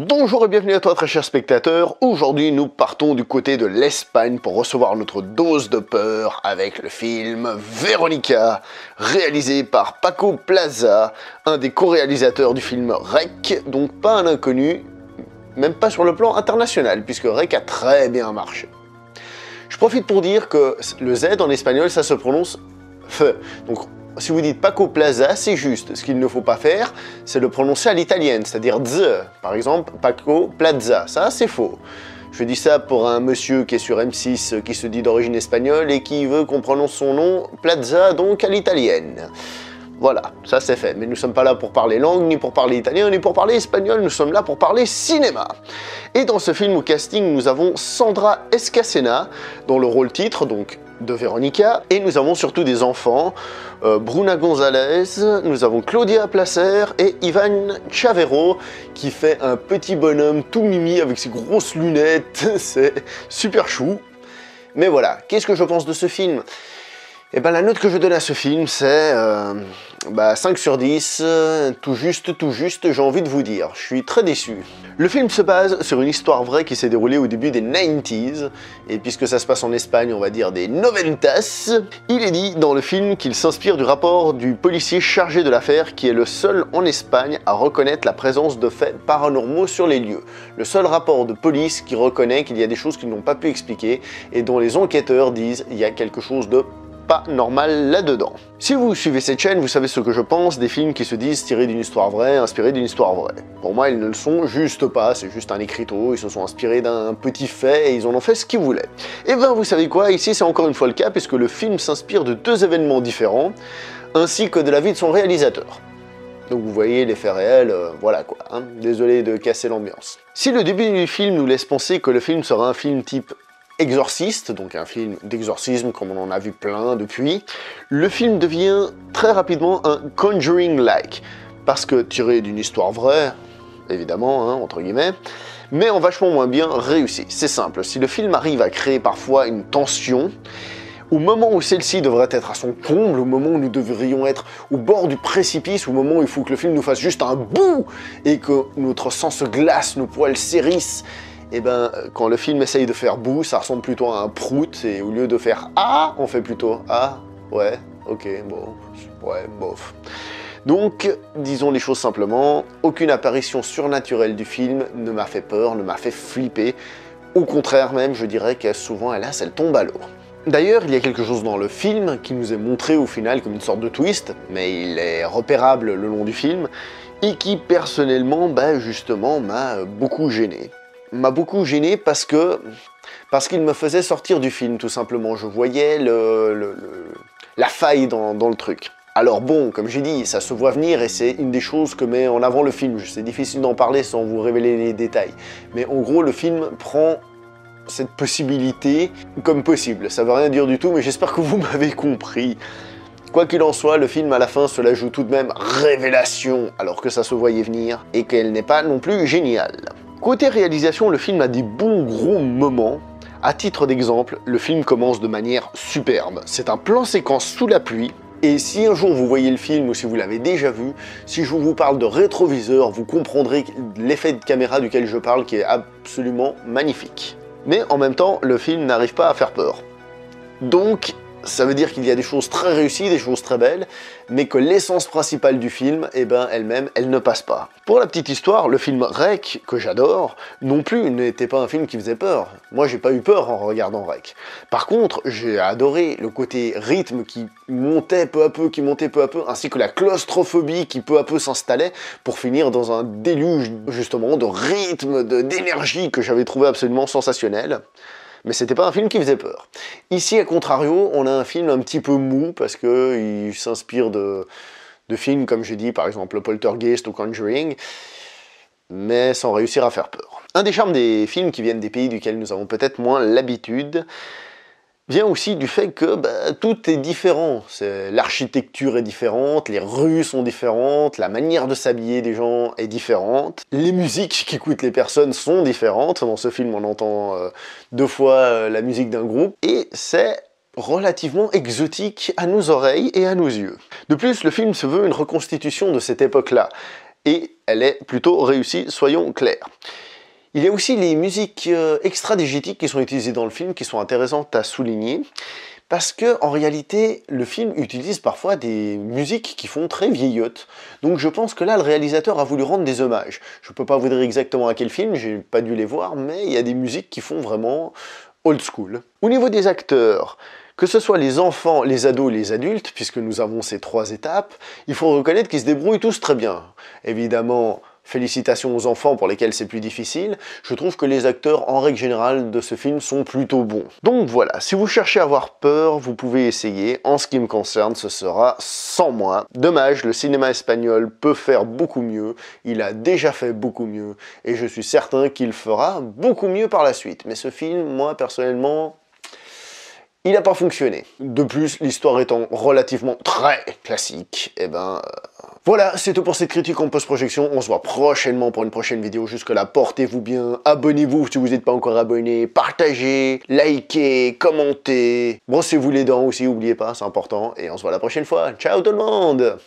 Bonjour et bienvenue à toi très cher spectateur. Aujourd'hui nous partons du côté de l'Espagne pour recevoir notre dose de peur avec le film Veronica, réalisé par Paco Plaza, un des co-réalisateurs du film REC, donc pas un inconnu, même pas sur le plan international, puisque REC a très bien marché. Je profite pour dire que le Z en espagnol ça se prononce FE, donc si vous dites Paco Plaza, c'est juste. Ce qu'il ne faut pas faire, c'est le prononcer à l'italienne, c'est-à-dire Z. Par exemple, Paco Plaza, ça c'est faux. Je dis ça pour un monsieur qui est sur M6, qui se dit d'origine espagnole et qui veut qu'on prononce son nom Plaza, donc à l'italienne. Voilà, ça c'est fait. Mais nous ne sommes pas là pour parler langue, ni pour parler italien, ni pour parler espagnol, nous sommes là pour parler cinéma. Et dans ce film au casting, nous avons Sandra Escacena, dans le rôle titre, donc de Veronica, et nous avons surtout des enfants, Bruna González, nous avons Claudia Placer et Ivan Chavero, qui fait un petit bonhomme tout mimi avec ses grosses lunettes, c'est super chou. Mais voilà, qu'est-ce que je pense de ce film ? Et ben la note que je donne à ce film, c'est 5 sur 10, tout juste, j'ai envie de vous dire. Je suis très déçu. Le film se base sur une histoire vraie qui s'est déroulée au début des 90s, et puisque ça se passe en Espagne, on va dire des noventas. Il est dit dans le film qu'il s'inspire du rapport du policier chargé de l'affaire, qui est le seul en Espagne à reconnaître la présence de faits paranormaux sur les lieux. Le seul rapport de police qui reconnaît qu'il y a des choses qu'ils n'ont pas pu expliquer, et dont les enquêteurs disent il y a quelque chose de pas normal là-dedans. Si vous suivez cette chaîne, vous savez ce que je pense des films qui se disent tirés d'une histoire vraie, inspirés d'une histoire vraie. Pour moi, ils ne le sont juste pas, c'est juste un écriteau, ils se sont inspirés d'un petit fait et ils en ont fait ce qu'ils voulaient. Et ben vous savez quoi, ici c'est encore une fois le cas puisque le film s'inspire de deux événements différents, ainsi que de la vie de son réalisateur. Donc vous voyez les faits réels, voilà quoi, hein. Désolé de casser l'ambiance. Si le début du film nous laisse penser que le film sera un film type Exorciste, donc un film d'exorcisme comme on en a vu plein depuis, le film devient très rapidement un Conjuring-like, parce que tiré d'une histoire vraie, évidemment, hein, entre guillemets, mais en vachement moins bien réussi. C'est simple, si le film arrive à créer parfois une tension, au moment où celle-ci devrait être à son comble, au moment où nous devrions être au bord du précipice, au moment où il faut que le film nous fasse juste un bouh, et que notre sang se glace, nos poils s'hérissent, et ben quand le film essaye de faire bouh, ça ressemble plutôt à un prout, et au lieu de faire ah, on fait plutôt ah, ouais, ok, bon, ouais, bof. Donc, disons les choses simplement, aucune apparition surnaturelle du film ne m'a fait peur, ne m'a fait flipper. Au contraire même, je dirais qu'elle souvent, hélas, elle tombe à l'eau. D'ailleurs, il y a quelque chose dans le film qui nous est montré au final comme une sorte de twist, mais il est repérable le long du film, et qui personnellement, justement, m'a beaucoup gêné. M'a beaucoup gêné parce qu'il me faisait sortir du film, tout simplement. Je voyais la faille dans le truc. Alors bon, comme j'ai dit, ça se voit venir et c'est une des choses que met en avant le film. C'est difficile d'en parler sans vous révéler les détails. Mais en gros, le film prend cette possibilité comme possible. Ça veut rien dire du tout, mais j'espère que vous m'avez compris. Quoi qu'il en soit, le film à la fin se la joue tout de même révélation, alors que ça se voyait venir, et qu'elle n'est pas non plus géniale. Côté réalisation, le film a des bons gros moments. À titre d'exemple, le film commence de manière superbe. C'est un plan séquence sous la pluie, et si un jour vous voyez le film ou si vous l'avez déjà vu, si je vous parle de rétroviseur, vous comprendrez l'effet de caméra duquel je parle qui est absolument magnifique. Mais en même temps, le film n'arrive pas à faire peur. Donc, ça veut dire qu'il y a des choses très réussies, des choses très belles, mais que l'essence principale du film, elle-même, elle ne passe pas. Pour la petite histoire, le film REC, que j'adore, non plus n'était pas un film qui faisait peur. Moi, j'ai pas eu peur en regardant REC. Par contre, j'ai adoré le côté rythme qui montait peu à peu, ainsi que la claustrophobie qui peu à peu s'installait, pour finir dans un déluge, justement, de rythme, d'énergie que j'avais trouvé absolument sensationnel. Mais c'était pas un film qui faisait peur. Ici, à contrario, on a un film un petit peu mou, parce qu'il s'inspire de films, comme j'ai dit, par exemple Poltergeist ou Conjuring, mais sans réussir à faire peur. Un des charmes des films qui viennent des pays duquel nous avons peut-être moins l'habitude, vient aussi du fait que tout est différent. L'architecture est différente, les rues sont différentes, la manière de s'habiller des gens est différente, les musiques qu'écoutent les personnes sont différentes. Dans ce film, on entend 2 fois la musique d'un groupe, et c'est relativement exotique à nos oreilles et à nos yeux. De plus, le film se veut une reconstitution de cette époque-là, et elle est plutôt réussie, soyons clairs. Il y a aussi les musiques extra-digétiques qui sont utilisées dans le film, qui sont intéressantes à souligner, parce que en réalité, le film utilise parfois des musiques qui font très vieillottes. Donc je pense que là, le réalisateur a voulu rendre des hommages. Je peux pas vous dire exactement à quel film, j'ai pas dû les voir, mais il y a des musiques qui font vraiment old school. Au niveau des acteurs, que ce soit les enfants, les ados, les adultes, puisque nous avons ces 3 étapes, il faut reconnaître qu'ils se débrouillent tous très bien. Évidemment, félicitations aux enfants pour lesquels c'est plus difficile. Je trouve que les acteurs, en règle générale, de ce film sont plutôt bons. Donc voilà, si vous cherchez à avoir peur, vous pouvez essayer. En ce qui me concerne, ce sera sans moi. Dommage, le cinéma espagnol peut faire beaucoup mieux. Il a déjà fait beaucoup mieux. Et je suis certain qu'il fera beaucoup mieux par la suite. Mais ce film, moi, personnellement, il n'a pas fonctionné. De plus, l'histoire étant relativement très classique, et voilà, c'est tout pour cette critique en post-projection. On se voit prochainement pour une prochaine vidéo. Jusque-là, portez-vous bien, abonnez-vous si vous n'êtes pas encore abonné, partagez, likez, commentez. Brossez-vous les dents aussi, n'oubliez pas, c'est important. Et on se voit la prochaine fois. Ciao tout le monde!